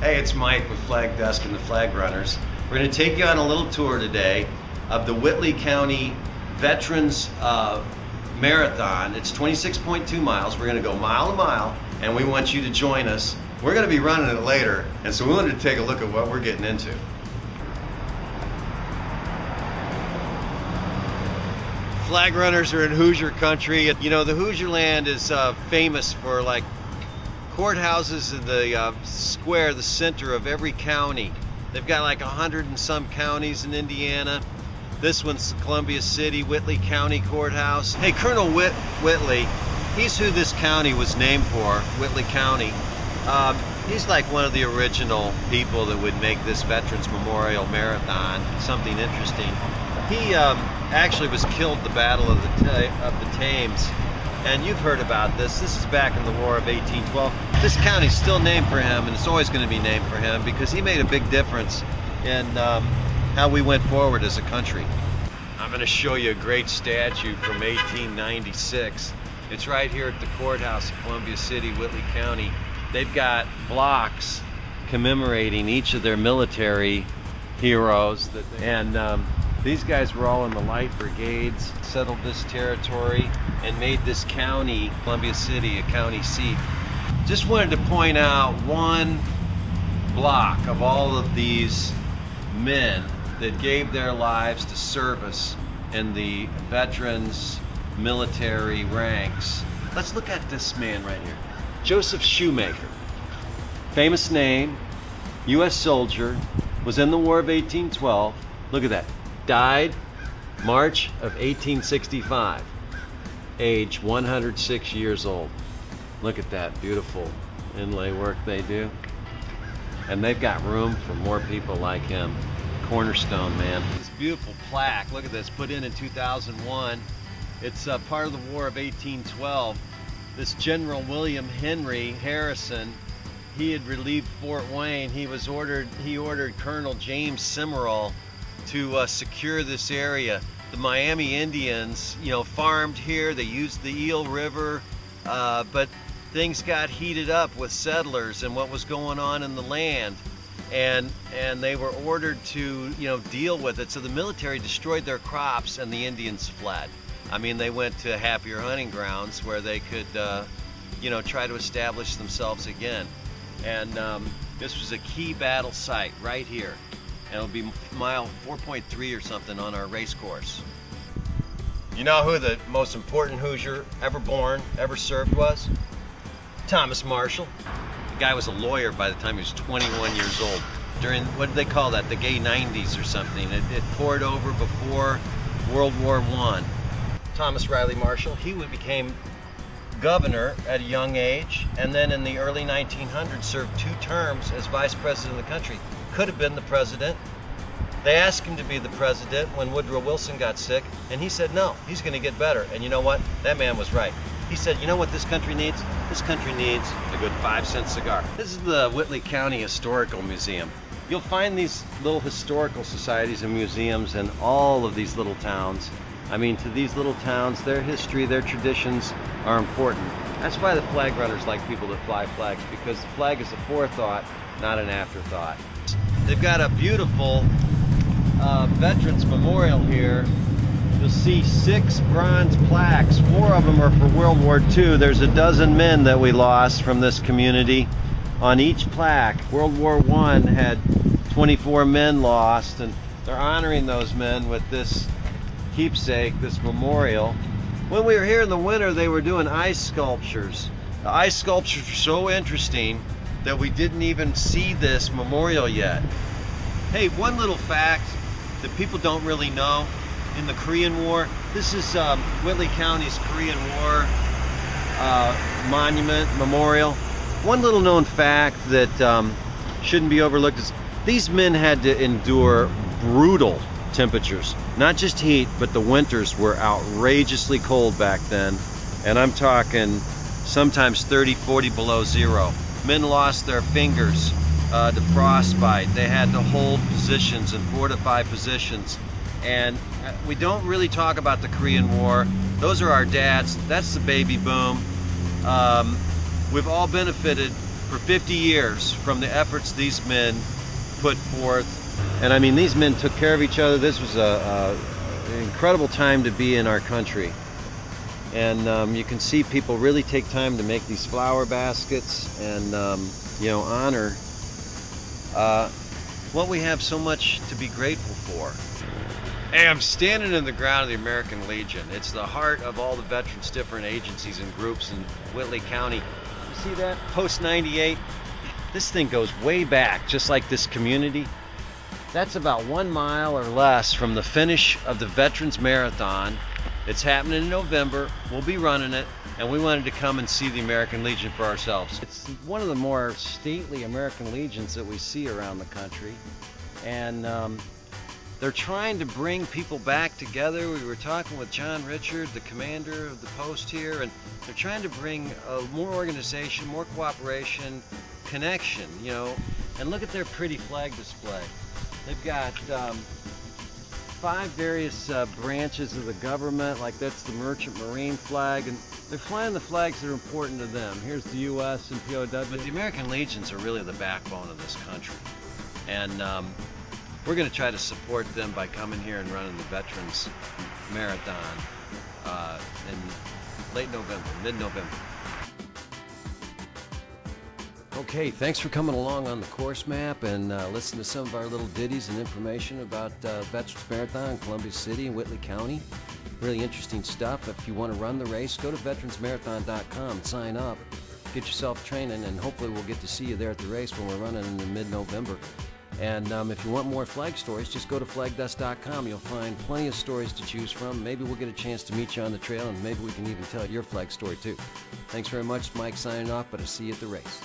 Hey, it's Mike with Flag Desk and the Flag Runners. We're going to take you on a little tour today of the Whitley County Veterans Marathon. It's 26.2 miles. We're going to go mile to mile, and we want you to join us. We're going to be running it later, and so we wanted to take a look at what we're getting into. Flag runners are in Hoosier country. You know, the Hoosier land is famous for like courthouses in the square, the center of every county. They've got like 100 and some counties in Indiana. This one's Columbia City, Whitley County Courthouse. Hey, Colonel Whitley, he's who this county was named for, Whitley County. He's like one of the original people that would make this Veterans Memorial Marathon something interesting. He actually was killed in the Battle of the Thames. And you've heard about this. This is back in the War of 1812. This county's still named for him, and it's always going to be named for him because he made a big difference in how we went forward as a country. I'm going to show you a great statue from 1896. It's right here at the courthouse of Columbia City, Whitley County. They've got blocks commemorating each of their military heroes. These guys were all in the Light Brigades, settled this territory, and made this county, Columbia City, a county seat. Just wanted to point out one block of all of these men that gave their lives to service in the veterans military ranks. Let's look at this man right here. Joseph Shoemaker, famous name, U.S. soldier, was in the War of 1812. Look at that. Died March of 1865, age 106 years old. Look at that beautiful inlay work they do. And they've got room for more people like him. Cornerstone, man. This beautiful plaque, look at this, put in 2001. It's part of the War of 1812. This General William Henry Harrison, he had relieved Fort Wayne. He ordered Colonel James Cimarol to secure this area. The Miami Indians, you know, farmed here. They used the Eel River, but things got heated up with settlers and what was going on in the land, and they were ordered to, you know, deal with it. So the military destroyed their crops, and the Indians fled. I mean, they went to happier hunting grounds where they could, you know, try to establish themselves again. And this was a key battle site right here. And it'll be mile 4.3 or something on our race course. You know who the most important Hoosier ever born, ever served was? Thomas Marshall. The guy was a lawyer by the time he was 21 years old. During, what did they call that? The gay 90s or something. It poured over before World War I. Thomas Riley Marshall, he became governor at a young age, and then in the early 1900s served 2 terms as vice president of the country. Could have been the president. They asked him to be the president when Woodrow Wilson got sick, and he said no, he's going to get better. And you know what? That man was right. He said, you know what this country needs? This country needs a good 5-cent cigar. This is the Whitley County Historical Museum. You'll find these little historical societies and museums in all of these little towns. I mean, to these little towns, their history, their traditions are important. That's why the flag runners like people that fly flags, because the flag is a forethought, not an afterthought. They've got a beautiful Veterans Memorial here. You'll see 6 bronze plaques. 4 of them are for World War II. There's a dozen men that we lost from this community on each plaque. World War I had 24 men lost, and they're honoring those men with this keepsake, this memorial. When we were here in the winter, they were doing ice sculptures. The ice sculptures were so interesting that we didn't even see this memorial yet. Hey, one little fact that people don't really know, in the Korean War, this is Whitley County's Korean War monument, memorial. One little known fact that shouldn't be overlooked is these men had to endure brutal temperatures. Not just heat, but the winters were outrageously cold back then. And I'm talking sometimes 30, 40 below zero. Men lost their fingers to frostbite. They had to hold positions and fortify positions. And we don't really talk about the Korean War. Those are our dads. That's the baby boom. We've all benefited for 50 years from the efforts these men put forth. And I mean, these men took care of each other. This was an incredible time to be in our country. And you can see people really take time to make these flower baskets and you know, honor what we have so much to be grateful for. Hey, I'm standing in the ground of the American Legion. It's the heart of all the veterans' different agencies and groups in Whitley County. You see that? Post 98. This thing goes way back, just like this community. That's about 1 mile or less from the finish of the Veterans Marathon. It's happening in November. We'll be running it, and we wanted to come and see the American Legion for ourselves. It's one of the more stately American Legions that we see around the country, and they're trying to bring people back together. We were talking with John Richard, the commander of the post here, and they're trying to bring more organization, more cooperation, connection, you know. And look at their pretty flag display. They've got 5 various branches of the government, like that's the Merchant Marine flag, and they're flying the flags that are important to them. Here's the U.S. and POW. But the American Legions are really the backbone of this country. And we're going to try to support them by coming here and running the Veterans Marathon in late November, mid-November. Okay, thanks for coming along on the course map and listen to some of our little ditties and information about Veterans Marathon in Columbia City and Whitley County. Really interesting stuff. If you want to run the race, go to veteransmarathon.com, sign up, get yourself training, and hopefully we'll get to see you there at the race when we're running in mid-November. And if you want more flag stories, just go to FlagDesk.com. You'll find plenty of stories to choose from. Maybe we'll get a chance to meet you on the trail, and maybe we can even tell your flag story too. Thanks very much. Mike signing off, but I'll see you at the race.